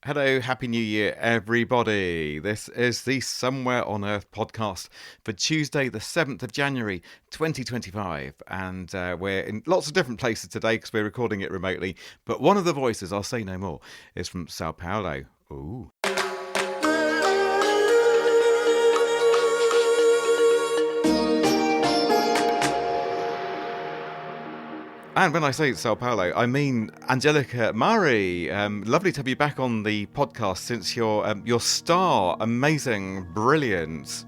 Hello, Happy New Year, everybody. This is the Somewhere on Earth podcast for Tuesday, the 7th of January, 2025. And we're in lots of different places today because we're recording it remotely. But one of the voices, I'll say no more, is from Sao Paulo. Ooh. And when I say Sao Paulo, I mean Angelica Mari. Lovely to have you back on the podcast since your star, amazing, brilliant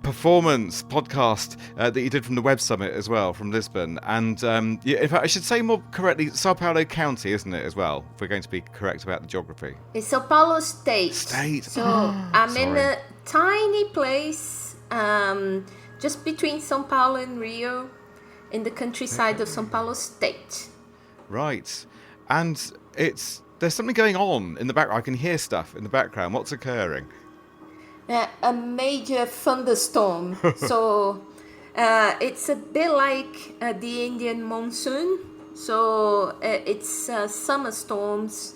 performance podcast that you did from the Web Summit as well, from Lisbon. And in fact, I should say more correctly, Sao Paulo County, isn't it, as well, if we're going to be correct about the geography? It's Sao Paulo State. So I'm in a tiny place just between Sao Paulo and Rio, in the countryside of Sao Paulo State. Right. And there's something going on in the background. I can hear stuff in the background. What's occurring? A major thunderstorm. So it's a bit like the Indian monsoon. So it's summer storms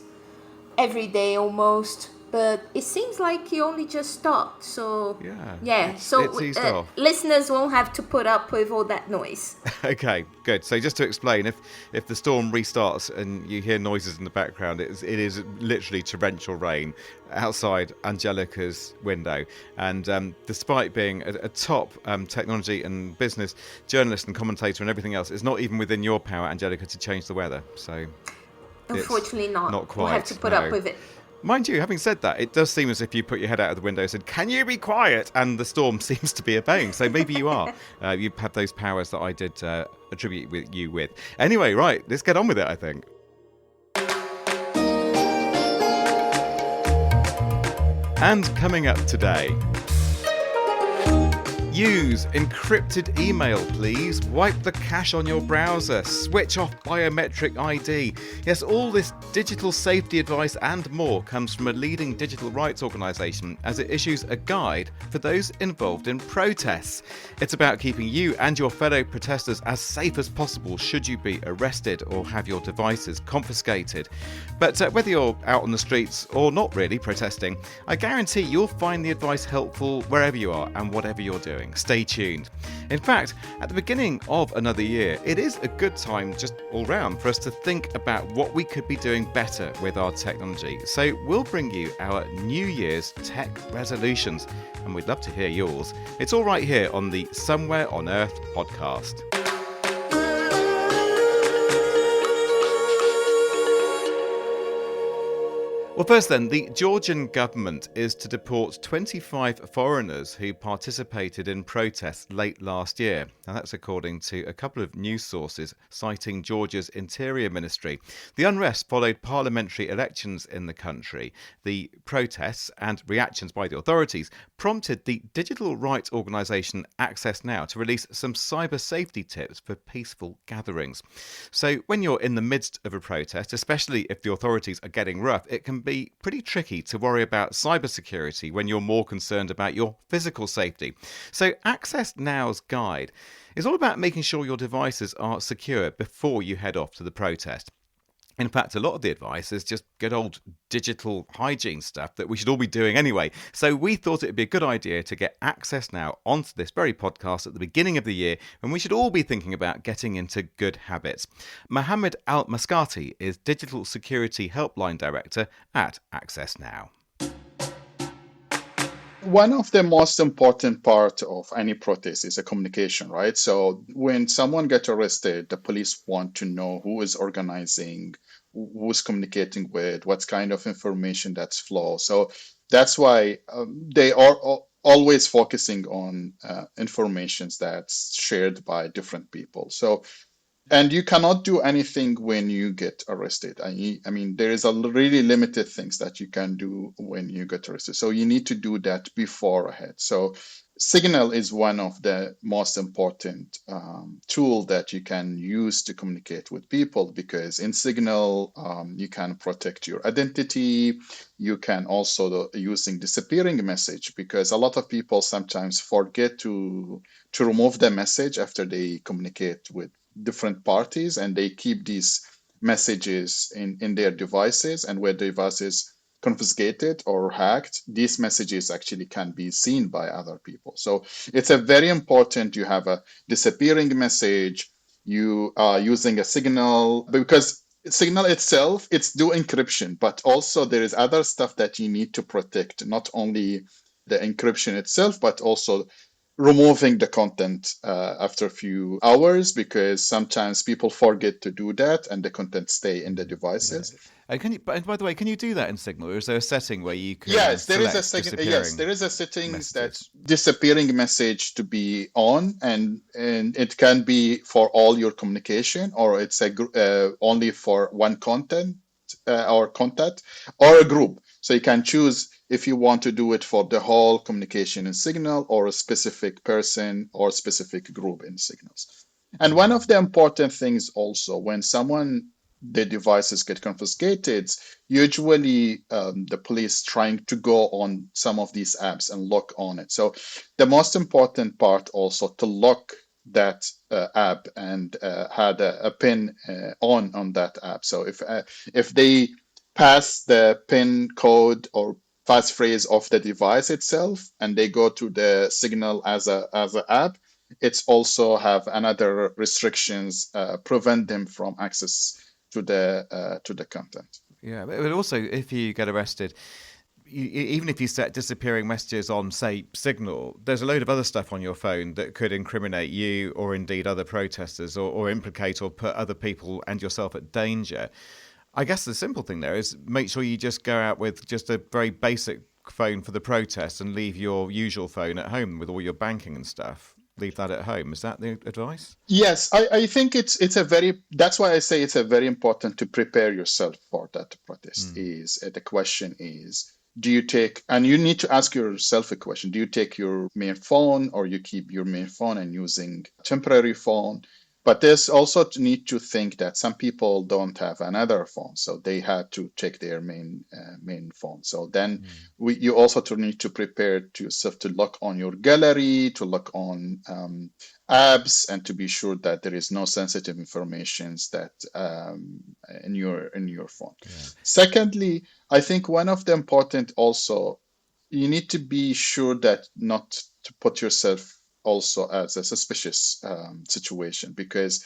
every day almost. But it seems like he only just stopped. So it's eased off. Listeners won't have to put up with all that noise. Okay, good. So just to explain, if the storm restarts and you hear noises in the background, it is literally torrential rain outside Angelica's window. And despite being a top technology and business journalist and commentator and everything else, it's not even within your power, Angelica, to change the weather. So unfortunately not quite. We'll have to put up with it. Mind you, having said that, it does seem as if you put your head out of the window and said, "Can you be quiet?" And the storm seems to be obeying. So maybe you are. You have those powers that I did attribute you with. Anyway, right, let's get on with it, I think. And coming up today... Use encrypted email, please. Wipe the cache on your browser. Switch off biometric ID. Yes, all this digital safety advice and more comes from a leading digital rights organisation as it issues a guide for those involved in protests. It's about keeping you and your fellow protesters as safe as possible should you be arrested or have your devices confiscated. But whether you're out on the streets or not really protesting, I guarantee you'll find the advice helpful wherever you are and whatever you're doing. Stay tuned. In fact, at the beginning of another year, it is a good time just all round for us to think about what we could be doing better with our technology. So we'll bring you our New Year's tech resolutions, and we'd love to hear yours. It's all right here on the Somewhere on Earth podcast. Well, first then, the Georgian government is to deport 25 foreigners who participated in protests late last year. Now, that's according to a couple of news sources citing Georgia's Interior Ministry. The unrest followed parliamentary elections in the country. The protests and reactions by the authorities prompted the digital rights organisation Access Now to release some cyber safety tips for peaceful gatherings. So when you're in the midst of a protest, especially if the authorities are getting rough, it can be pretty tricky to worry about cybersecurity when you're more concerned about your physical safety. So Access Now's guide is all about making sure your devices are secure before you head off to the protest. In fact, a lot of the advice is just good old digital hygiene stuff that we should all be doing anyway. So we thought it would be a good idea to get Access Now onto this very podcast at the beginning of the year when we should all be thinking about getting into good habits. Mohammed Al-Maskati is Digital Security Helpline Director at Access Now. One of the most important part of any protest is a communication, right? So when someone gets arrested, the police want to know who is organizing, who's communicating with, what kind of information that's flow. So that's why they are always focusing on information that's shared by different people. And you cannot do anything when you get arrested. I mean, there is a really limited things that you can do when you get arrested. So you need to do that beforehand. So Signal is one of the most important tool that you can use to communicate with people, because in Signal, you can protect your identity. You can also using disappearing message, because a lot of people sometimes forget to remove the message after they communicate with different parties, and they keep these messages in their devices, and where the device is confiscated or hacked, these messages actually can be seen by other people. So it's a very important, you have a disappearing message, you are using a signal, because signal itself, it's do encryption, but also there is other stuff that you need to protect, not only the encryption itself, but also removing the content after a few hours, because sometimes people forget to do that and the content stay in the Yeah. devices. And by the way, can you do that in Signal, or is there a setting where you can Yes, there is a select second. Yes, disappearing there is a settings that messages? disappearing message to be on, and it can be for all your communication, or it's only for one content or contact or a group. So you can choose if you want to do it for the whole communication in Signal, or a specific person or specific group in Signals. And one of the important things also, when someone the devices get confiscated, usually the police trying to go on some of these apps and look on it. So the most important part also to lock that app and had a pin on that app. So if they pass the pin code or passphrase of the device itself and they go to the Signal as a app, it's also have another restrictions prevent them from access to the content. Yeah, but also if you get arrested, even if you set disappearing messages on, say, Signal, there's a load of other stuff on your phone that could incriminate you or indeed other protesters, or implicate or put other people and yourself at danger. I guess the simple thing there is make sure you just go out with just a very basic phone for the protest and leave your usual phone at home with all your banking and stuff. Leave that at home. Is that the advice? Yes, I think it's a very, that's why I say it's a very important to prepare yourself for that protest. Is the question is, do you take, and you need to ask yourself a question, do you take your main phone, or you keep your main phone and using temporary phone? But there's also to need to think that some people don't have another phone, so they had to check their main phone. So then you also to need to prepare to yourself to look on your gallery, to look on apps, and to be sure that there is no sensitive informations that in your phone. Yeah. Secondly, I think one of the important also, you need to be sure that not to put yourself also as a suspicious situation, because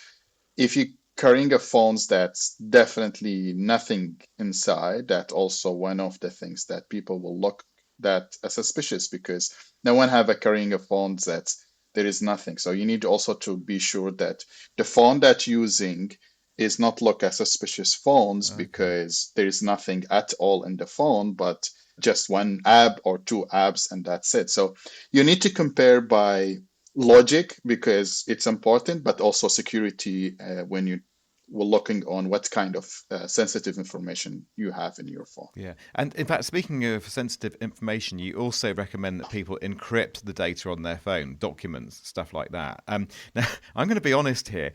if you carrying a phones that's definitely nothing inside, that also one of the things that people will look that as suspicious, because no one have a carrying a phone that there is nothing. So you need also to be sure that the phone that using is not look as suspicious phones, because there is nothing at all in the phone, but just one app or two apps, and that's it. So you need to compare by logic, because it's important, but also security when you were looking on what kind of sensitive information you have in your phone. Yeah. And in fact, speaking of sensitive information, you also recommend that people encrypt the data on their phone, documents, stuff like that. Now, I'm going to be honest here.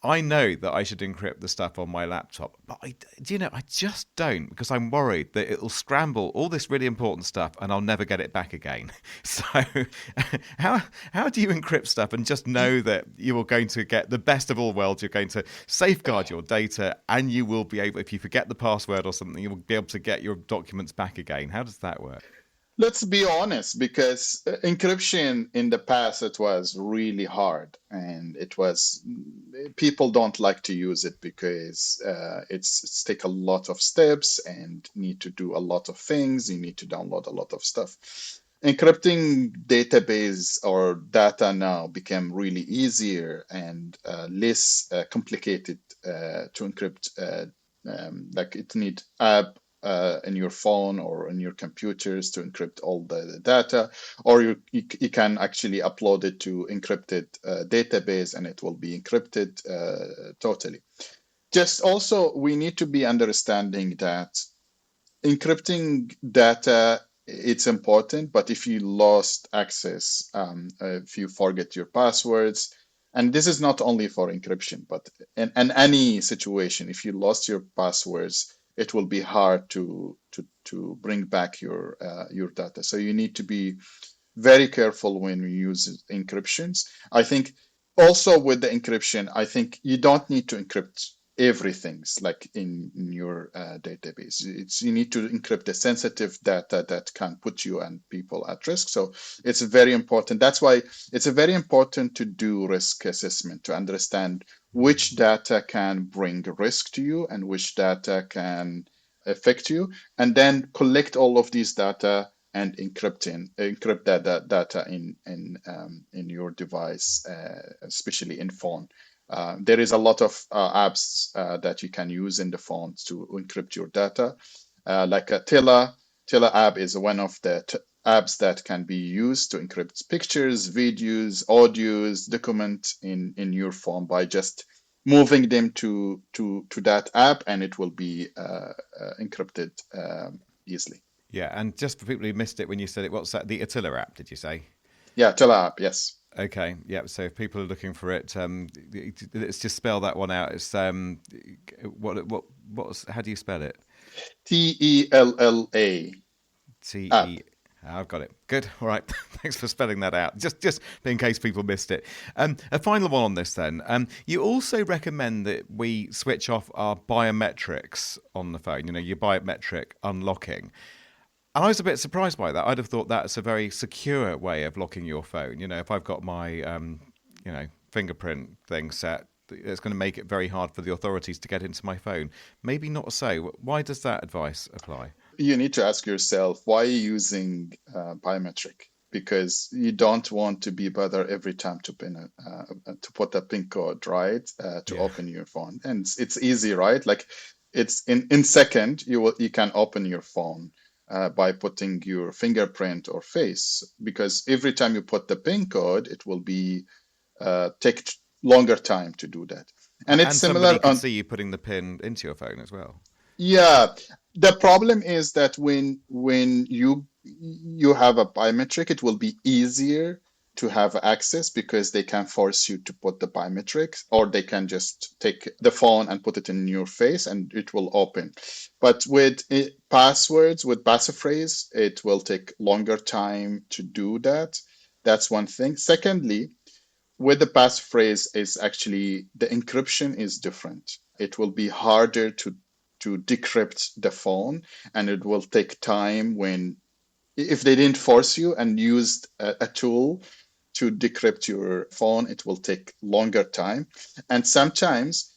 I know that I should encrypt the stuff on my laptop, but I just don't, because I'm worried that it'll scramble all this really important stuff and I'll never get it back again. So how do you encrypt stuff and just know that you are going to get the best of all worlds? You're going to safeguard your data, and you will be able, if you forget the password or something, you will be able to get your documents back again. How does that work? Let's be honest, because encryption in the past, it was really hard, and it was, people don't like to use it because it's take a lot of steps and need to do a lot of things. You need to download a lot of stuff. Encrypting database or data now became really easier and less complicated to encrypt. Like it need app in your phone or in your computers to encrypt all the data, or you can actually upload it to encrypted database and it will be encrypted totally. Just also, we need to be understanding that encrypting data, it's important, but if you lost access, if you forget your passwords, and this is not only for encryption, but in any situation, if you lost your passwords, it will be hard to bring back your data. So you need to be very careful when you use encryptions. I think also with the encryption, I think you don't need to encrypt everything's like in your database. You need to encrypt the sensitive data that can put you and people at risk. So it's very important. That's why it's very important to do risk assessment to understand which data can bring risk to you and which data can affect you, and then collect all of these data and encrypt that data in your device, especially in phone. There is a lot of apps that you can use in the phone to encrypt your data. Like a Tela app is one of the apps that can be used to encrypt pictures, videos, audios, document in your phone by just moving them to that app, and it will be encrypted easily. Yeah, and just for people who missed it when you said it, what's that? The Attila app, did you say? Yeah, Tela app, yes. Okay, yeah. So if people are looking for it, let's just spell that one out. It's how do you spell it? Tella app. I've got it. Good. All right. Thanks for spelling that out. Just in case people missed it. A final one on this then. You also recommend that we switch off our biometrics on the phone. You know, your biometric unlocking. And I was a bit surprised by that. I'd have thought that's a very secure way of locking your phone. You know, if I've got my, fingerprint thing set, it's going to make it very hard for the authorities to get into my phone. Maybe not so. Why does that advice apply? You need to ask yourself, why are you using biometric? Because you don't want to be bothered every time to put a PIN code, right? Open your phone. And it's easy, right? Like it's in second, you can open your phone by putting your fingerprint or face, because every time you put the PIN code, it will be take longer time to do that. And it's similar. Somebody can see you putting the PIN into your phone as well. Yeah, the problem is that when you have a biometric, it will be easier to have access because they can force you to put the biometrics, or they can just take the phone and put it in your face and it will open. But with passwords, with passphrase, it will take longer time to do that. That's one thing. Secondly, with the passphrase, is actually the encryption is different. It will be harder to decrypt the phone, and it will take time if they didn't force you and used a tool to decrypt your phone, it will take longer time. And sometimes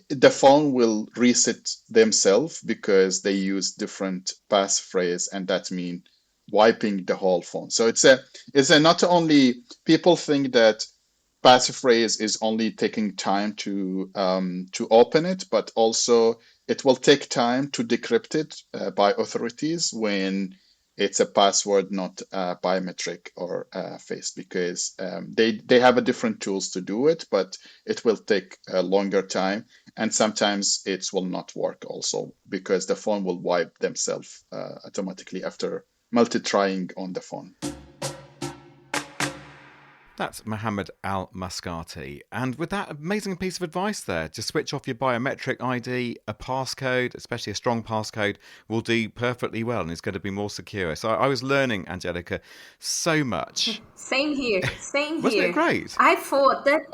the phone will reset themselves because they use different passphrase, and that means wiping the whole phone. So it's a not only people think that passphrase is only taking time to open it, but also it will take time to decrypt it by authorities when it's a password, not biometric or face, because they have a different tools to do it, but it will take a longer time, and sometimes it will not work also because the phone will wipe themselves automatically after multi-trying on the phone. That's Mohammed Al-Maskati. And with that amazing piece of advice there, to switch off your biometric ID, a passcode, especially a strong passcode, will do perfectly well and it's going to be more secure. So I was learning, Angelica, so much. Same here. Wasn't it great? I thought that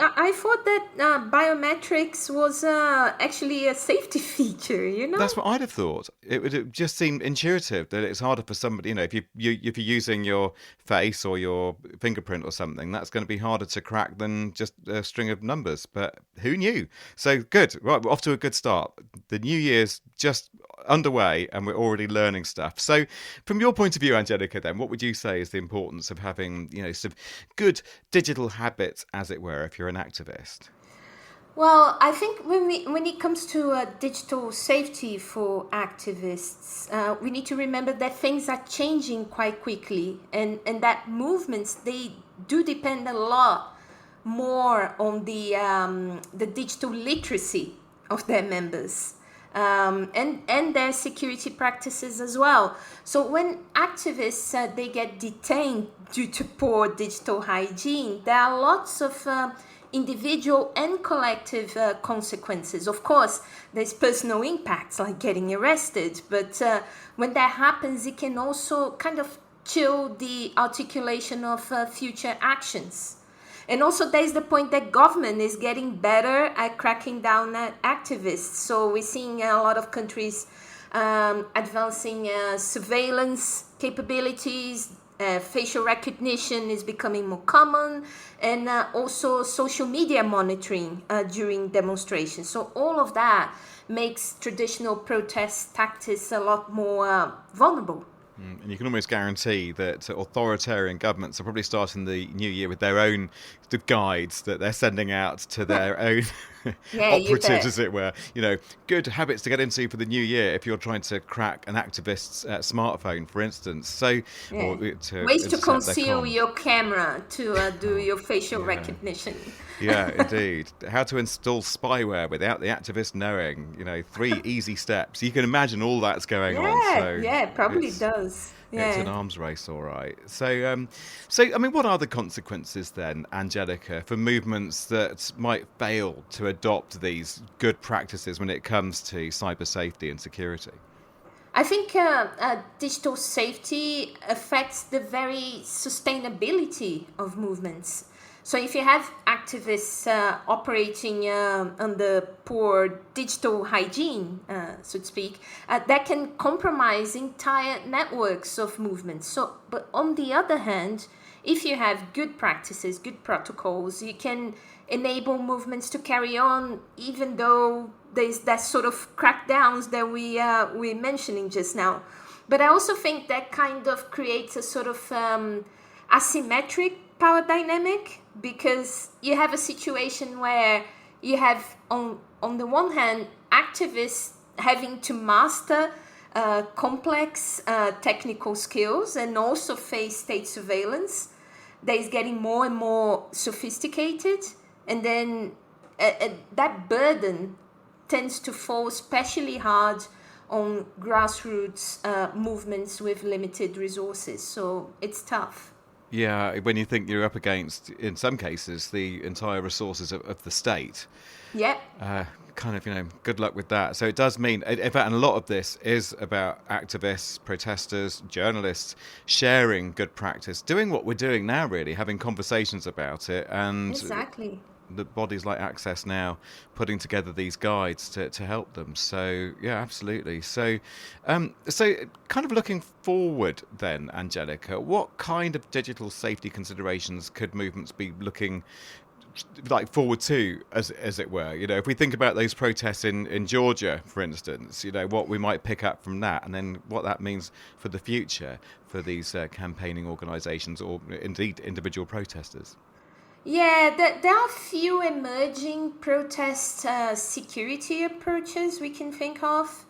biometrics was actually a safety feature. You know, that's what I'd have thought. It would just seem intuitive that it's harder for somebody. You know, if you're using your face or your fingerprint or something, that's going to be harder to crack than just a string of numbers. But who knew? So good. Right, we're off to a good start. The new year's just underway and we're already learning stuff. So from your point of view, Angelica, then what would you say is the importance of having, some good digital habits, as it were, if you're an activist? Well, I think when it comes to digital safety for activists, we need to remember that things are changing quite quickly, and that movements, they do depend a lot more on the digital literacy of their members. And their security practices as well. So when activists they get detained due to poor digital hygiene, there are lots of individual and collective consequences. Of course, there's personal impacts like getting arrested, but when that happens, it can also kind of chill the articulation of future actions. And also there's the point that government is getting better at cracking down at activists. So we're seeing a lot of countries advancing surveillance capabilities. Facial recognition is becoming more common, and also social media monitoring during demonstrations. So all of that makes traditional protest tactics a lot more vulnerable. And you can almost guarantee that authoritarian governments are probably starting the new year with their own guides that they're sending out to their own operatives, as it were. Good habits to get into for the new year if you're trying to crack an activist's smartphone, for instance. So, or ways to conceal your camera to do your facial recognition. Yeah, indeed. How to install spyware without the activist knowing. 3 easy steps. You can imagine all that's going on. So it probably does. It's an arms race, all right. So, I mean, what are the consequences then, Angelica, for movements that might fail to adopt these good practices when it comes to cyber safety and security? I think digital safety affects the very sustainability of movements. So if you have activists operating under poor digital hygiene, so to speak, that can compromise entire networks of movements. But on the other hand, if you have good practices, good protocols, you can enable movements to carry on, even though there's that sort of crackdowns that we're mentioning just now. But I also think that kind of creates a sort of asymmetric power dynamic, because you have a situation where you have on the one hand activists having to master complex technical skills and also face state surveillance that is getting more and more sophisticated, and then that burden tends to fall especially hard on grassroots movements with limited resources. So it's tough. Yeah, when you think you're up against, in some cases, the entire resources of the state. Yeah. Good luck with that. So it does mean, in fact, and a lot of this is about activists, protesters, journalists sharing good practice, doing what we're doing now, really, having conversations about it. And exactly. The bodies like Access Now putting together these guides to help them. So yeah, absolutely. So kind of looking forward then, Angelica, what kind of digital safety considerations could movements be looking forward to, as it were? If we think about those protests in Georgia, for instance, what we might pick up from that, and then what that means for the future for these campaigning organisations or indeed individual protesters. Yeah, there are a few emerging protest security approaches we can think of.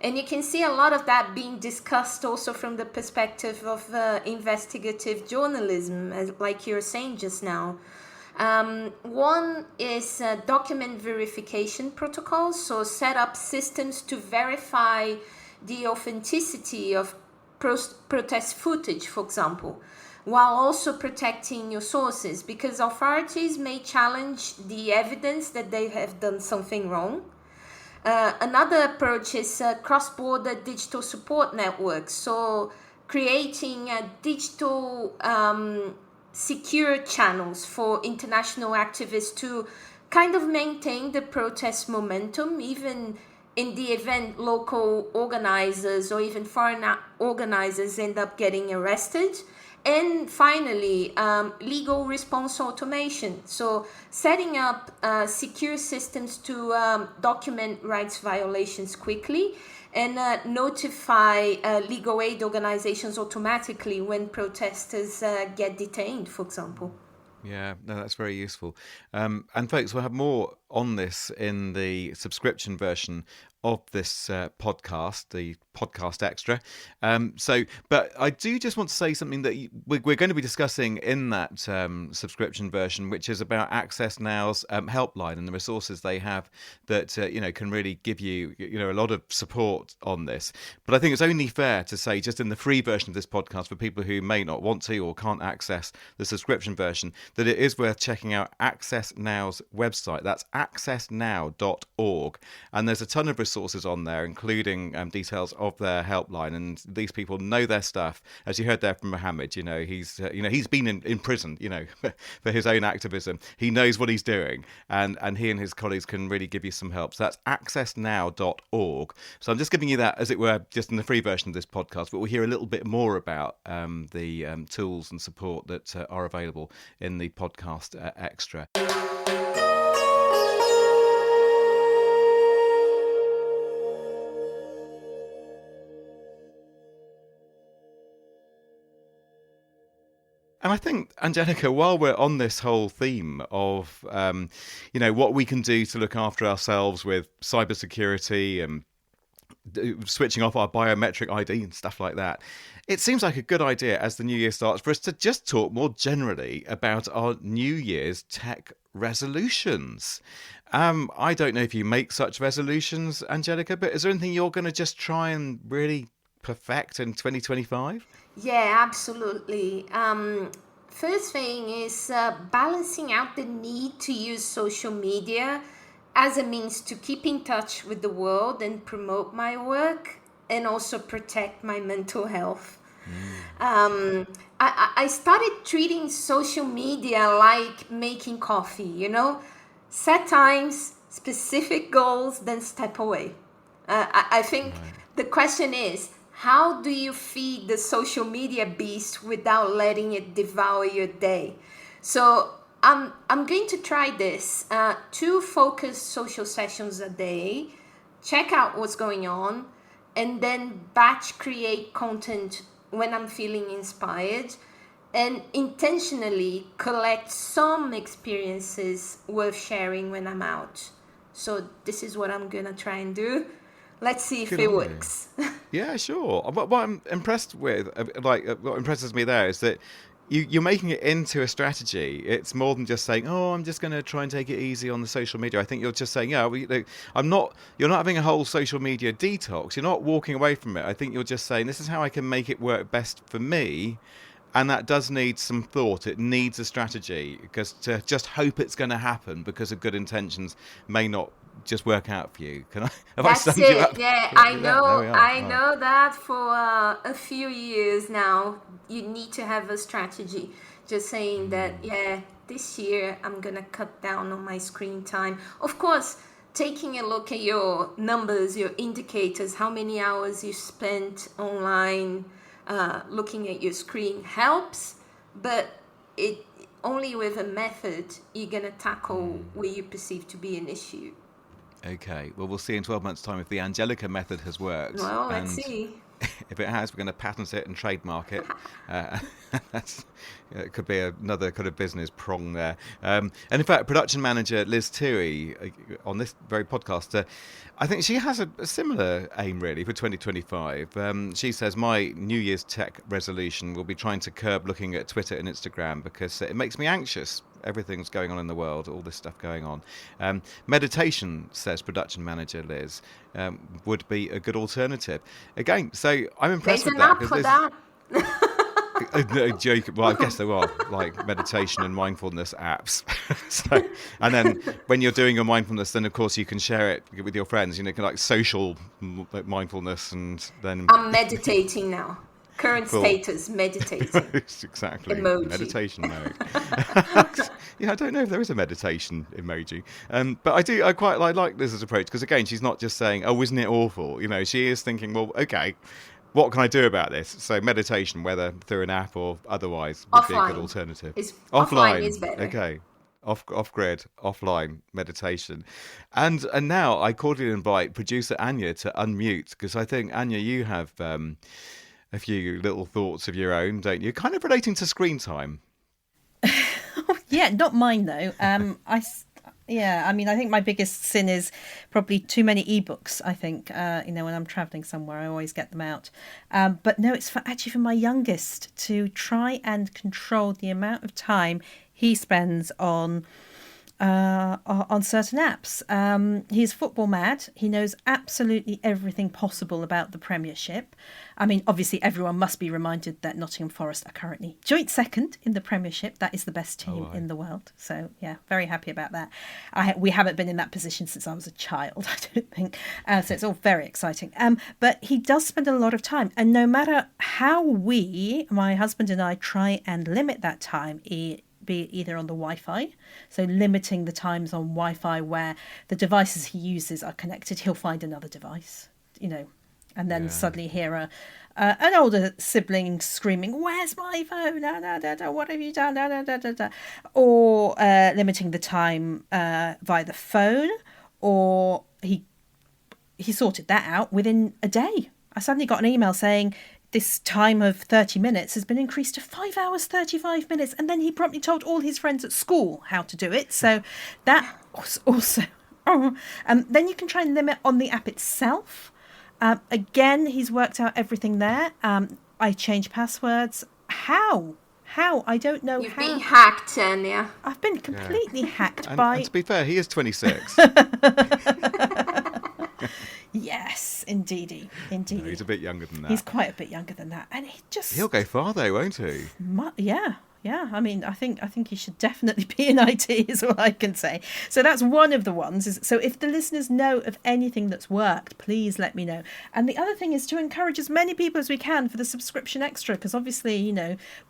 And you can see a lot of that being discussed also from the perspective of investigative journalism, like you were saying just now. One is document verification protocols, so set up systems to verify the authenticity of protest footage, for example, while also protecting your sources, because authorities may challenge the evidence that they have done something wrong. Another approach is cross-border digital support networks, so creating digital secure channels for international activists to kind of maintain the protest momentum, even in the event local organizers or even foreign organizers end up getting arrested. And finally, legal response automation. So setting up secure systems to document rights violations quickly and notify legal aid organizations automatically when protesters get detained, for example. Yeah, no, that's very useful. And folks, we'll have more on this in the subscription version of this podcast, the podcast extra. But I do just want to say something that we're going to be discussing in that subscription version, which is about Access Now's helpline and the resources they have that can really give you a lot of support on this. But I think it's only fair to say, just in the free version of this podcast, for people who may not want to or can't access the subscription version, that it is worth checking out Access Now's website. That's accessnow.org, and there's a ton of resources on there, including details of their helpline. And these people know their stuff. As you heard there from Mohammed, he's been in prison, for his own activism. He knows what he's doing, and he and his colleagues can really give you some help. So that's accessnow.org. So I'm just giving you that, as it were, just in the free version of this podcast, but we'll hear a little bit more about the tools and support that are available in the podcast extra. And I think, Angelica, while we're on this whole theme of, what we can do to look after ourselves with cybersecurity and switching off our biometric ID and stuff like that, it seems like a good idea as the new year starts for us to just talk more generally about our New Year's tech resolutions. I don't know if you make such resolutions, Angelica, but is there anything you're going to just try and really perfect in 2025? Yeah, absolutely. First thing is balancing out the need to use social media as a means to keep in touch with the world and promote my work, and also protect my mental health. I started treating social media like making coffee, set times, specific goals, then step away. I think the question is, how do you feed the social media beast without letting it devour your day? So I'm going to try this. 2 focused social sessions a day, check out what's going on, and then batch create content when I'm feeling inspired, and intentionally collect some experiences worth sharing when I'm out. So this is what I'm going to try and do. Let's see if it works. Yeah, sure. What I'm impressed with, what impresses me there is that you're making it into a strategy. It's more than just saying, "Oh, I'm just going to try and take it easy on the social media." I think you're just saying, "Yeah, I'm not." You're not having a whole social media detox. You're not walking away from it. I think you're just saying, "This is how I can make it work best for me." And that does need some thought. It needs a strategy, because to just hope it's going to happen because of good intentions may not just work out for you. That's summed it. you up? Yeah, Yeah, I know. there we are. I know that for a few years now. You need to have a strategy. Just saying that, this year I'm gonna cut down on my screen time. Of course, taking a look at your numbers, your indicators, how many hours you spent online, looking at your screen helps, but it only with a method you're gonna tackle where you perceive to be an issue. Okay, well, we'll see in 12 months' time if the Angelica method has worked. Well, let's see. If it has, we're going to patent it and trademark it. It could be another kind of business prong there. And in fact, production manager Liz Toohey on this very podcast, I think she has a similar aim really for 2025. She says, my New Year's tech resolution will be trying to curb looking at Twitter and Instagram because it makes me anxious. Everything's going on in the world, all this stuff going on. Meditation, says production manager Liz, would be a good alternative. Again, so I'm impressed with that. There's an app for that. No joke. Well, I guess there are like meditation and mindfulness apps. So, and then when you're doing your mindfulness, then of course you can share it with your friends. Like social mindfulness, and then I'm meditating now. Current status, meditating. Exactly. Emoji. Meditation emoji. Yeah, I don't know if there is a meditation emoji. But I quite like Liz's approach, because again, she's not just saying, "Oh, isn't it awful?" She is thinking, "Well, okay, what can I do about this?" So meditation, whether through an app or otherwise, would be a good alternative. Offline is better. Okay. Off grid, offline meditation. And now I cordially invite producer Anya to unmute, because I think, Anya, you have a few little thoughts of your own, don't you? Kind of relating to screen time. Yeah, not mine though. I think my biggest sin is probably too many ebooks. I think when I'm traveling somewhere, I always get them out. But no, it's actually for my youngest to try and control the amount of time he spends on on certain apps. He's football mad. He knows absolutely everything possible about the Premiership. I mean, obviously, everyone must be reminded that Nottingham Forest are currently joint second in the Premiership. That is the best team in the world. So, yeah, very happy about that. We haven't been in that position since I was a child, I don't think. So it's all very exciting. But he does spend a lot of time. And no matter how my husband and I, try and limit that time, be it either on the Wi-Fi, so limiting the times on Wi-Fi where the devices he uses are connected, he'll find another device, and then suddenly hear an older sibling screaming, "Where's my phone? No, no, no, no, what have you done? No, no, no, no, no." Or limiting the time via the phone, or he sorted that out within a day. I suddenly got an email saying, this time of 30 minutes has been increased to 5 hours, 35 minutes. And then he promptly told all his friends at school how to do it. So that was also... then you can try and limit on the app itself. Again, he's worked out everything there. I change passwords. How? I don't know. You've been hacked, Anya. I've been completely hacked and to be fair, he is 26. Yes, indeedy. No, he's a bit younger than that. He's quite a bit younger than that, and he'll go far though, won't he? Yeah. I mean, I think he should definitely be in IT, is what I can say. So that's one of the ones. So if the listeners know of anything that's worked, please let me know. And the other thing is to encourage as many people as we can for the subscription extra, because obviously,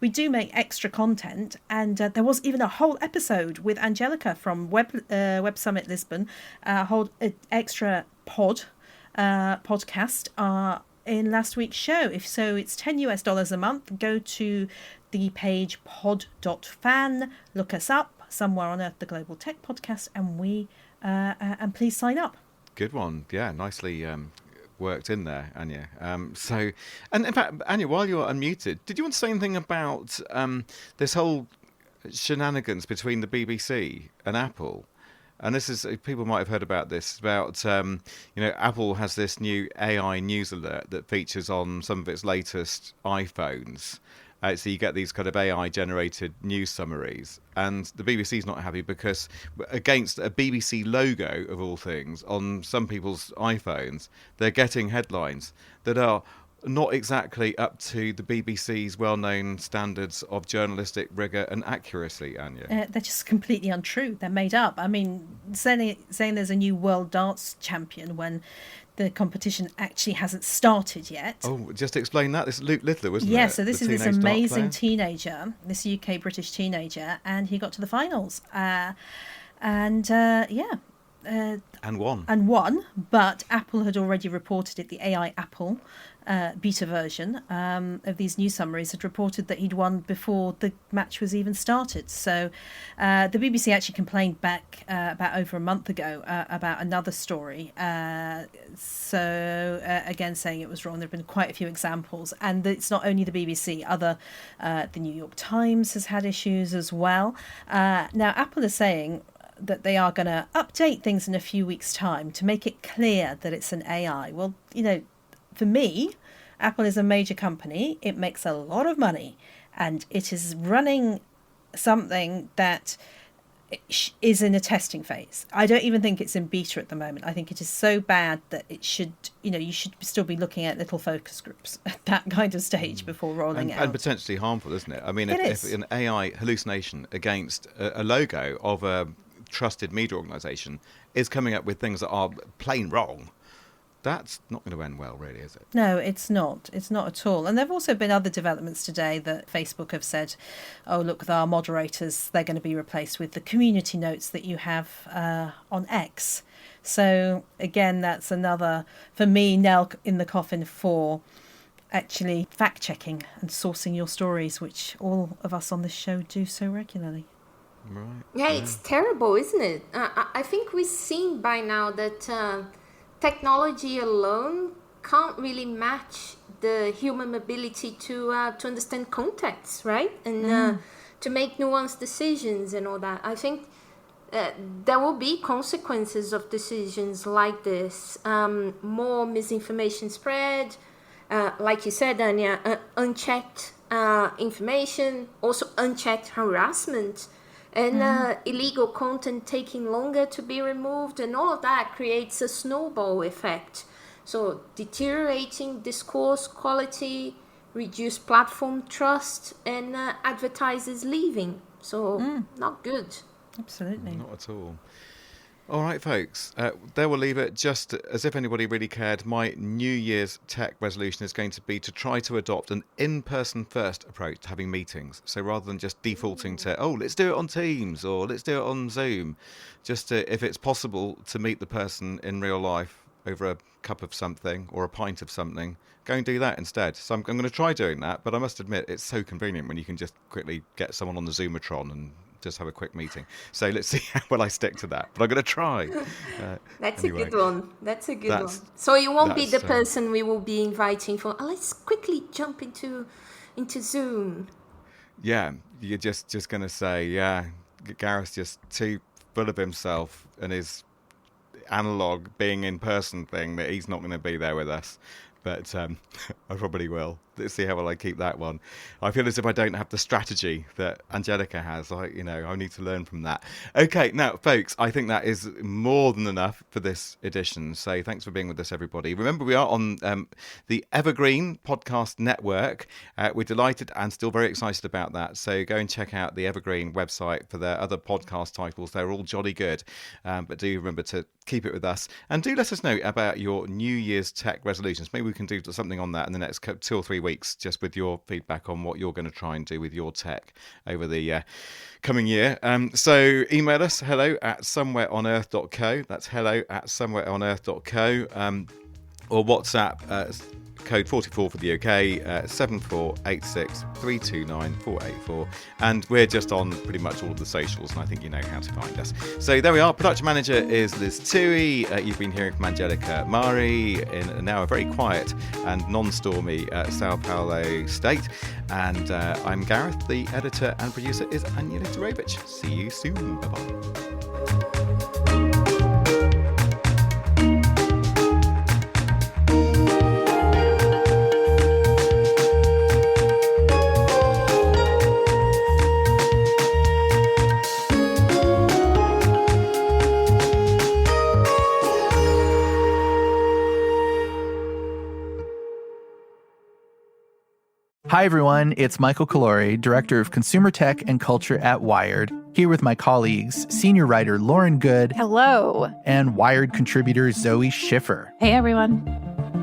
we do make extra content, and there was even a whole episode with Angelica from Web Summit Lisbon, a whole extra podcast in last week's show. If so, it's $10 a month. Go to the page pod.fan, look us up, Somewhere on Earth, the Global Tech Podcast, and please sign up. Good one. Yeah, nicely worked in there, Anya. So, and in fact, Anya, while you're unmuted, did you want to say anything about this whole shenanigans between the BBC and Apple? And this is, people might have heard about this, about, Apple has this new AI news alert that features on some of its latest iPhones. So you get these kind of AI-generated news summaries. And the BBC's not happy because against a BBC logo, of all things, on some people's iPhones, they're getting headlines that are not exactly up to the BBC's well-known standards of journalistic rigour and accuracy, Anya. They're just completely untrue. They're made up. I mean, saying there's a new world darts champion when the competition actually hasn't started yet. Oh, just explain that. This is Luke Littler, wasn't it? Yeah, so this is this amazing teenager, this UK-British teenager, and he got to the finals. And won, but Apple had already reported it. The AI Apple beta version of these news summaries had reported that he'd won before the match was even started. So the BBC actually complained back about over a month ago about another story. Again, saying it was wrong. There have been quite a few examples, and it's not only the BBC. The New York Times has had issues as well. Now, Apple is saying that they are going to update things in a few weeks' time to make it clear that it's an AI. Well, for me, Apple is a major company. It makes a lot of money, and it is running something that is in a testing phase. I don't even think it's in beta at the moment. I think it is so bad that it should, you should still be looking at little focus groups at that kind of stage before rolling out. And potentially harmful, isn't it? I mean, if an AI hallucination against a logo of a trusted media organisation is coming up with things that are plain wrong, that's not going to end well, really, is it? No, it's not. It's not at all. And there have also been other developments today that Facebook have said, oh, look, our moderators, they're going to be replaced with the community notes that you have on X. So, again, that's another, for me, nail in the coffin for actually fact-checking and sourcing your stories, which all of us on this show do so regularly. Right. Yeah, it's terrible, isn't it? I think we've seen by now that technology alone can't really match the human ability to understand context, right? And to make nuanced decisions and all that. I think there will be consequences of decisions like this. More misinformation spread, like you said, Anya, unchecked information, also unchecked harassment. and illegal content taking longer to be removed, and all of that creates a snowball effect. So deteriorating discourse quality, reduced platform trust, and advertisers leaving. So not good. Absolutely. Not at all. All right, folks, there we'll leave it. Just as if anybody really cared, my New Year's tech resolution is going to be to try to adopt an in-person first approach to having meetings. So rather than just defaulting to, let's do it on Teams or let's do it on Zoom, just to, if it's possible, to meet the person in real life over a cup of something or a pint of something, go and do that instead. So I'm going to try doing that, but I must admit it's so convenient when you can just quickly get someone on the Zoomatron and just have a quick meeting. So let's see how well I stick to that. But I'm going to try. That's anyway. a good one. That's a good one. So you won't be the person we will be inviting for, let's quickly jump into Zoom. Yeah, you're just going to say, Gareth's just too full of himself and his analog being in person thing that he's not going to be there with us. But I probably will. Let's see how well I keep that one. I feel as if I don't have the strategy that Angelica has. I need to learn from that. Okay, now, folks, I think that is more than enough for this edition. So thanks for being with us, everybody. Remember, we are on the Evergreen Podcast Network. We're delighted and still very excited about that. So go and check out the Evergreen website for their other podcast titles. They're all jolly good. But do remember to keep it with us. And do let us know about your New Year's tech resolutions. Maybe we can do something on that in the next 2 or 3 weeks, just with your feedback on what you're going to try and do with your tech over the coming year. So email us, hello@somewhereonearth.co. That's hello@somewhereonearth.co. Or WhatsApp code 44 for the UK, 7486 329 484. And we're just on pretty much all of the socials, and I think you know how to find us. So there we are. Production manager is Liz Tui. You've been hearing from Angelica Mari in now a very quiet and non-stormy Sao Paulo state. And I'm Gareth. The editor and producer is Anja Litorovich. See you soon. Bye-bye. Hi, everyone. It's Michael Calore, Director of Consumer Tech and Culture at Wired, here with my colleagues, senior writer Lauren Good. Hello. And Wired contributor Zoe Schiffer. Hey, everyone.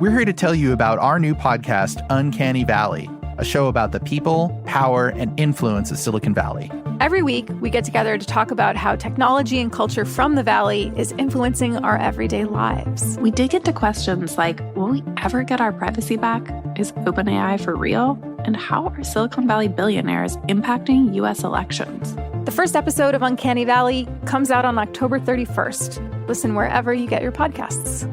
We're here to tell you about our new podcast, Uncanny Valley, a show about the people, power, and influence of Silicon Valley. Every week, we get together to talk about how technology and culture from the Valley is influencing our everyday lives. We dig into questions like, will we ever get our privacy back? Is OpenAI for real? And how are Silicon Valley billionaires impacting U.S. elections? The first episode of Uncanny Valley comes out on October 31st. Listen wherever you get your podcasts.